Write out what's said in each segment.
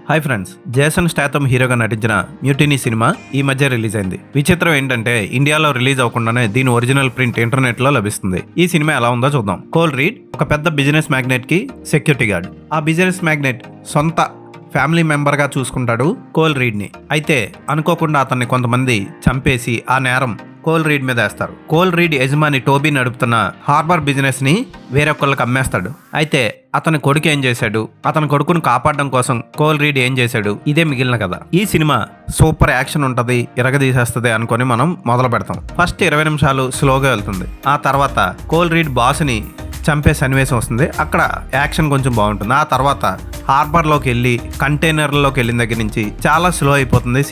Hi friends, Jason స్టాథమ్ హీరోగా నటించిన mutiny cinema ఈ మధ్య రిలీజ్ అయింది. విచిత్రం ఏంటంటే ఇండియాలో రిలీజ్ అవ్వకుండానే దీని ఒరిజినల్ ప్రింట్ ఇంటర్నెట్ లో లభిస్తుంది. ఈ సినిమా ఎలా ఉందో చూద్దాం. కోల్ రీడ్ ఒక పెద్ద బిజినెస్ మ్యాగ్నెట్ కి సెక్యూరిటీ గార్డ్. ఆ బిజినెస్ మ్యాగ్నెట్ సొంత ఫ్యామిలీ మెంబర్ గా చూసుకుంటాడు కోల్ రీడ్ ని. అయితే అనుకోకుండా అతన్ని కొంతమంది చంపేసి ఆ నేరం కోల్ రీడ్ మీద వేస్తారు. కోల్ రీడ్ యజమాని టోబీ నడుపుతున్న హార్బర్ బిజినెస్ ని వేరొకళ్ళకి అమ్మేస్తాడు. అయితే అతని కొడుకు ఏం చేశాడు, అతని కొడుకును కాపాడడం కోసం కోల్ రీడ్ ఏం చేశాడు, ఇదే మిగిలిన కథ. ఈ సినిమా సూపర్ యాక్షన్ ఉంటది, ఇరగదీసేస్తుంది అనుకొని మనం మొదలు పెడతాం. ఫస్ట్ 20 నిమిషాలు స్లోగా వెళ్తుంది. ఆ తర్వాత కోల్ రీడ్ బాస్ ని చంపే సన్నివేశం వస్తుంది. అక్కడ యాక్షన్ కొంచెం బాగుంటుంది. ఆ తర్వాత హార్బర్లోకి వెళ్ళి కంటైనర్లోకి వెళ్ళిన దగ్గర నుంచి చాలా స్లో అయిపోతుంది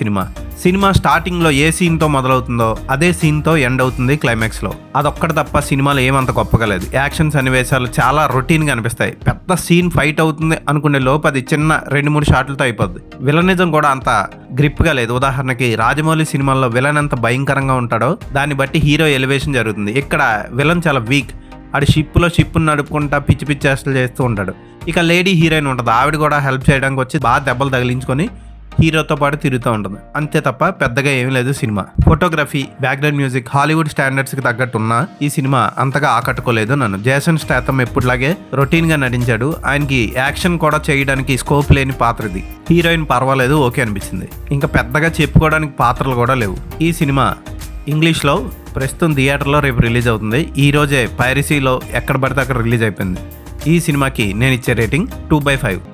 సినిమా స్టార్టింగ్లో ఏ సీన్తో మొదలవుతుందో అదే సీన్తో ఎండ్ అవుతుంది క్లైమాక్స్లో. అదొక్కటి తప్ప సినిమాలో ఏమంత గొప్పగా లేదు. యాక్షన్ సన్నివేశాలు చాలా రొటీన్గా అనిపిస్తాయి. పెద్ద సీన్ ఫైట్ అవుతుంది అనుకునే లోపు అది చిన్న 2-3 షాట్లతో అయిపోద్ది. విలనిజం కూడా అంత గ్రిప్గా లేదు. ఉదాహరణకి రాజమౌళి సినిమాల్లో విలన్ ఎంత భయంకరంగా ఉంటాడో దాన్ని బట్టి హీరో ఎలివేషన్ జరుగుతుంది. ఇక్కడ విలన్ చాలా వీక్. ఆడు షిప్ను నడుపుకుంటా పిచ్చి పిచ్చి చేష్టలు చేస్తూ ఉంటాడు. ఇక లేడీ హీరోయిన్ ఉంటుంది. ఆవిడ కూడా హెల్ప్ చేయడానికి వచ్చి బాగా దెబ్బలు తగిలించుకొని హీరోతో పాటు తిరుగుతూ ఉంటుంది. అంతే తప్ప పెద్దగా ఏమీ లేదు సినిమా. ఫోటోగ్రఫీ, బ్యాక్గ్రౌండ్ మ్యూజిక్ హాలీవుడ్ స్టాండర్డ్స్కి తగ్గట్టున్న ఈ సినిమా అంతగా ఆకట్టుకోలేదు నన్ను. జేసన్ స్టాథమ్ ఎప్పుడులాగే రొటీన్గా నటించాడు. ఆయనకి యాక్షన్ కూడా చేయడానికి స్కోప్ లేని పాత్ర ఇది. హీరోయిన్ పర్వాలేదు, ఓకే అనిపించింది. ఇంకా పెద్దగా చెప్పుకోవడానికి పాత్రలు కూడా లేవు. ఈ సినిమా ఇంగ్లీష్లో ప్రస్తుతం థియేటర్లో రేపు రిలీజ్ అవుతుంది. ఈ రోజే పైరసీలో ఎక్కడ పడితే అక్కడ రిలీజ్ అయిపోయింది. ఈ సినిమాకి నేను ఇచ్చే రేటింగ్ 2/5.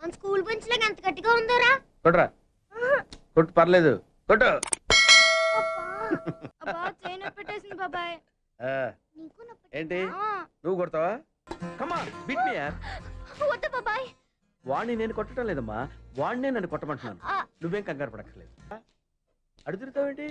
మన స్కూల్ బెంచ్ లాగా ఎంత గట్టిగా ఉందోరా. కొట్రా, కొట్టు, పర్లేదు, కొట్టు. అబ్బా చేయి నొప్పి పెట్టేసింది బాబాయ్. ఆ, నీకు నొప్పి ఏంటి నువ్వు కొడతావా? కమా బిట్ మీ యార్. వద్దు బాబాయ్. వాడిని నేను కొట్టడం లేదమ్మా, వాడినే నన్ను కొట్టమంటున్నాను. ఆ. నువ్వేం కంగారు పడక్కర్లేదు. అడుగుతావేంటి?